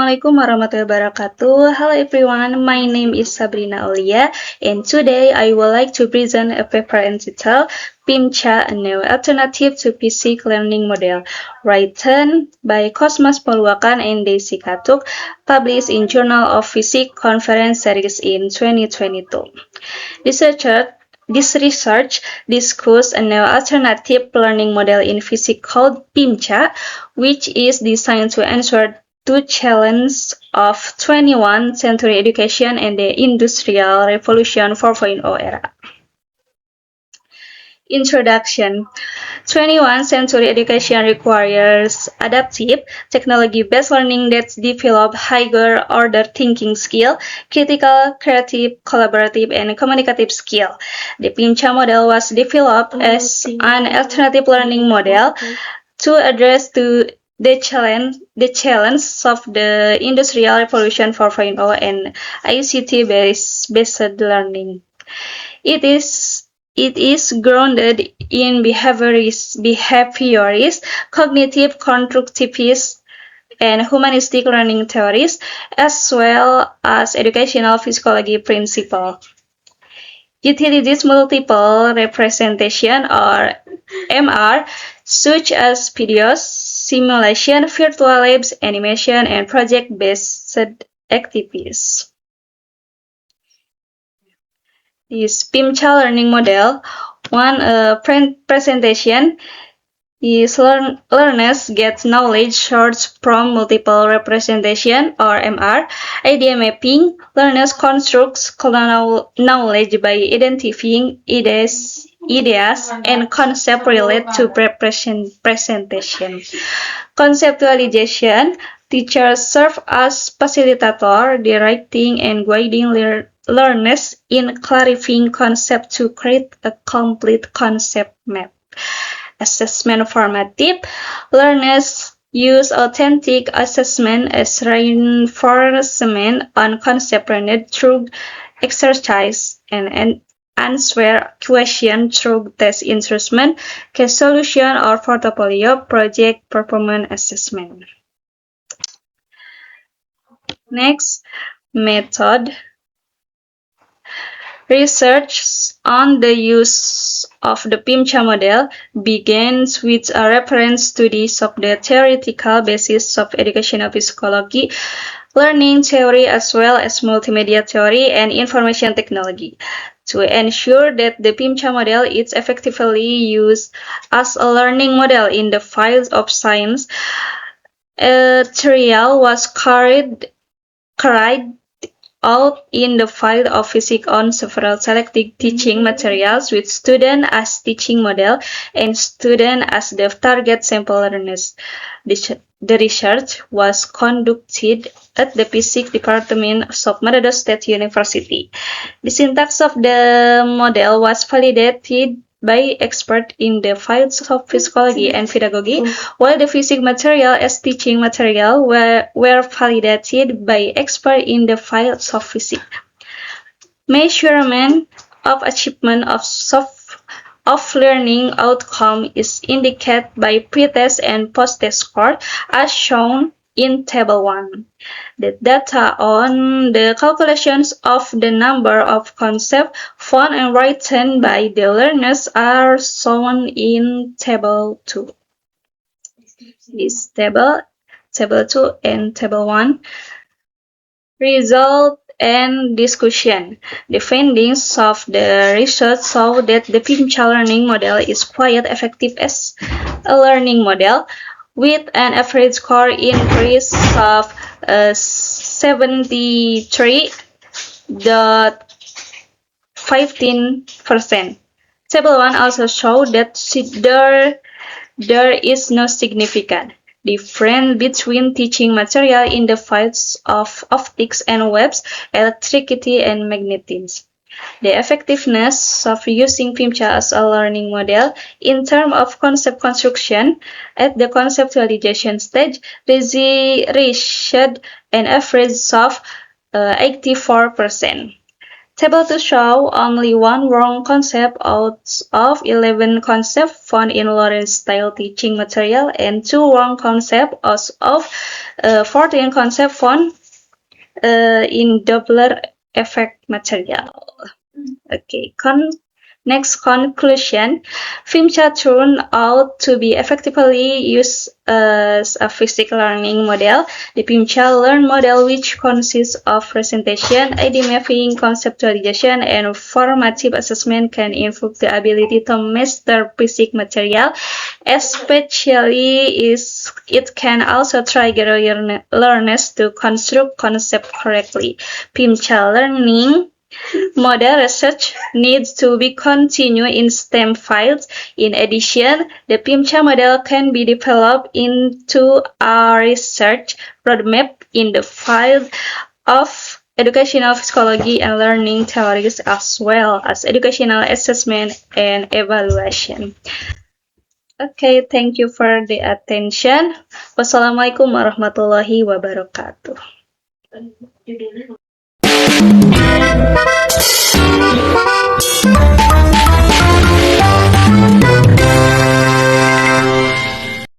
Assalamualaikum warahmatullahi wabarakatuh. Hello everyone, my name is Sabrina Aulia, and today I would like to present a paper entitled PIMCHA, a new alternative to physics learning model, written by Cosmas Polwakan and Daisy Katuk, published in Journal of Physics Conference Series in 2022. This research discussed a new alternative learning model in physics called PIMCHA, which is designed to answer two challenges of 21st century education and the Industrial Revolution 4.0 era. Introduction. 21st century education requires adaptive, technology-based learning that develops higher order thinking skill, critical, creative, collaborative, and communicative skill. The PIMCHA model was developed as an alternative learning model to address the challenge of the Industrial Revolution 4.0 and ICT-based learning. It is grounded in behaviorist, cognitive constructivist, and humanistic learning theories, as well as educational psychology principles. Utilizes multiple representation or MR, such as videos, simulation, virtual labs, animation, and project-based activities. This PIMCHA learning model, one presentation is learners get knowledge sourced from multiple representation or MR. Idea mapping, learners construct knowledge by identifying ideas and concepts related to presentation. Conceptualization, teachers serve as facilitator, directing and guiding learners in clarifying concepts to create a complete concept map. Assessment formative, learners use authentic assessment as reinforcement on concept learned through exercise and answer questions through test instrument, case solution, or portfolio project performance assessment. Next, method. Research on the use of the PIMCHA model begins with a reference studies of the theoretical basis of educational psychology, learning theory, as well as multimedia theory and information technology. To ensure that the PIMCHA model is effectively used as a learning model in the field of science, a trial was carried out in the field of physics on several selected teaching materials with students as teaching model and students as the target sample learners. The research was conducted at the Physics Department of Manado State University. The syntax of the model was validated by experts in the fields of psychology and pedagogy, while the physics material as teaching material were validated by experts in the fields of physics. Measurement of achievement of learning outcome is indicated by pre-test and post-test score as shown in Table 1. The data on the calculations of the number of concepts found and written by the learners are shown in Table 2. This Table 2 and Table 1. Result and discussion. The findings of the research show that the PIMCHA learning model is quite effective as a learning model, with an average score increase of 73.15%. Table 1 also showed that there is no significant difference between teaching material in the fields of optics and webs, electricity, and magnetism. The effectiveness of using PIMCHA as a learning model in terms of concept construction at the conceptualization stage reached an average of 84%. Table to show only one wrong concept out of 11 concepts found in Lawrence style teaching material and 2 wrong concepts out of 14 concepts found in Doppler effect material. Okay, next conclusion. PIMCHA turned out to be effectively used as a physics learning model. The PIMCHA learn model, which consists of presentation, ID mapping, conceptualization, and formative assessment, can improve the ability to master physics material. Especially it can also trigger learners to construct concepts correctly. PIMCHA learning model research needs to be continued in STEM fields. In addition, the PIMCHA model can be developed into a research roadmap in the field of educational psychology and learning theories, as well as educational assessment and evaluation. Okay, thank you for the attention. Wassalamualaikum warahmatullahi wabarakatuh.